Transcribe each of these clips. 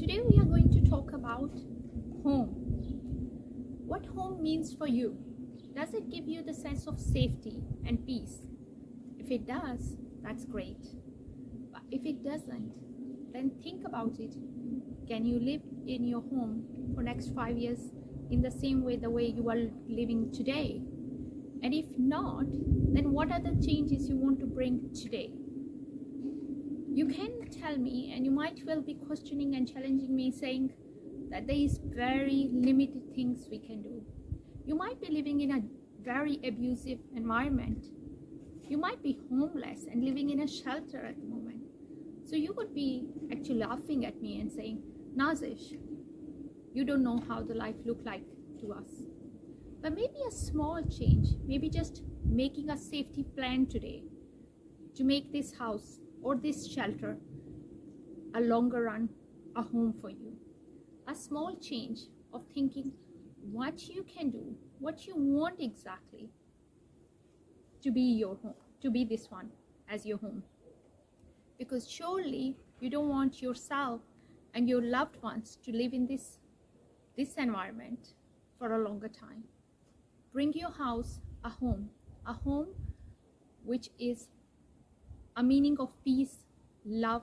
Today we are going to talk about home. What home means for you. Does it give you the sense of safety and peace? If it does, that's great. But if it doesn't, then think about it. Can you live in your home for next 5 years in the same way you are living today? And if not, then what are the changes you want to bring today? You can tell me, and you might well be questioning and challenging me, saying that there is very limited things we can do. You might be living in a very abusive environment. You might be homeless and living in a shelter at the moment. So you would be actually laughing at me and saying, Nazish, you don't know how the life look like to us. But maybe a small change, maybe just making a safety plan today to make this house or this shelter a longer run, a home for you. A small change of thinking what you can do, what you want exactly to be your home, to be this one as your home. Because surely you don't want yourself and your loved ones to live in this environment for a longer time. Bring your house a home which is a meaning of peace, love,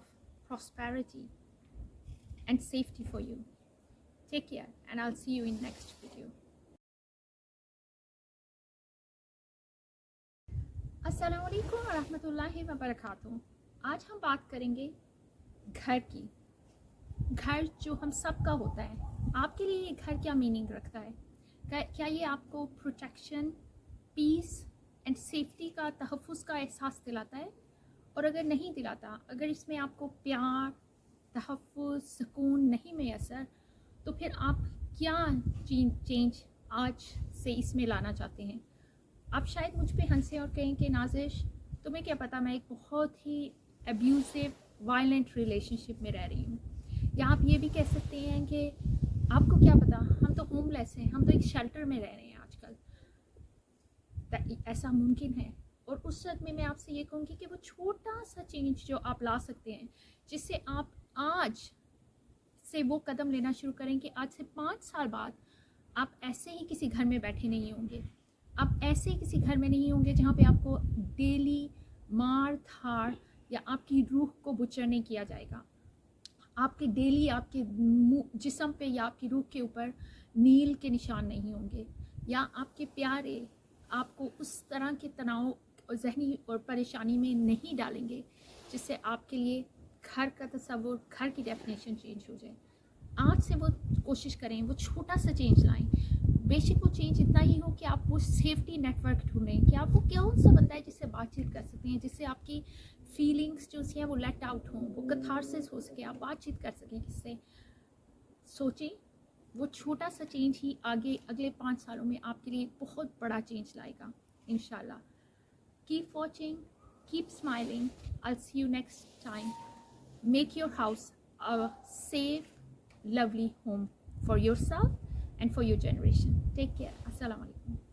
prosperity, and safety for you. Take care, and I'll see you in next video. अस्सलामुअलैकुम वरहमतुल्लाहि वबरकातुहू। आज हम बात करेंगे घर की। घर जो हम सबका होता है, आपके लिए ये घर क्या मीनिंग रखता है? क्या ये आपको प्रोटेक्शन, पीस एंड सेफ्टी का, तहफ़्फ़ुज़ का एहसास दिलाता है? और अगर नहीं दिलाता, अगर इसमें आपको प्यार, तहफ़्फ़ुज़, सुकून नहीं मैसर, तो फिर आप क्या चेंज आज से इसमें लाना चाहते हैं? आप शायद मुझ पे हंसे और कहें कि नाज़िश, तुम्हें क्या पता, मैं एक बहुत ही अब्यूसिव, वायलेंट रिलेशनशिप में रह रही हूँ। या आप ये भी कह सकते हैं कि आपको क्या पता, हम तो होमलेस हैं, हम तो एक शेल्टर में रह रहे हैं आजकल। ऐसा मुमकिन है। और उस वक्त में मैं आपसे ये कहूँगी कि वो छोटा सा चेंज जो आप ला सकते हैं, जिससे आप आज से वो कदम लेना शुरू करें कि आज से 5 साल बाद आप ऐसे ही किसी घर में बैठे नहीं होंगे। आप ऐसे ही किसी घर में नहीं होंगे जहाँ पे आपको डेली मार धाड़ या आपकी रूह को बुचर नहीं किया जाएगा। आपके डेली आपके जिस्म पे या आपकी रूह के ऊपर नील के निशान नहीं होंगे, या आपके प्यारे आपको उस तरह के तनाव और ज़हनी और परेशानी में नहीं डालेंगे जिससे आपके लिए घर का तस्वुर, घर की डेफिनेशन चेंज हो जाए। आज से वो कोशिश करें, वो छोटा सा चेंज लाएं। बेशक वो चेंज इतना ही हो कि आप वो सेफ्टी नेटवर्क ढूंढें कि आप वो कौन सा बंदा है जिससे बातचीत कर सकते हैं, जिससे आपकी फीलिंग्स जो हैं वो लेट आउट हों, वो कैथारसिस हो सके, आप बातचीत कर सकें किससे। सोचें, वो छोटा सा चेंज ही आगे अगले 5 सालों में आपके लिए बहुत बड़ा चेंज लाएगा इंशाल्लाह। Keep watching, keep smiling. I'll see you next time. Make your house a safe, lovely home for yourself and for your generation. Take care. Assalamu alaikum.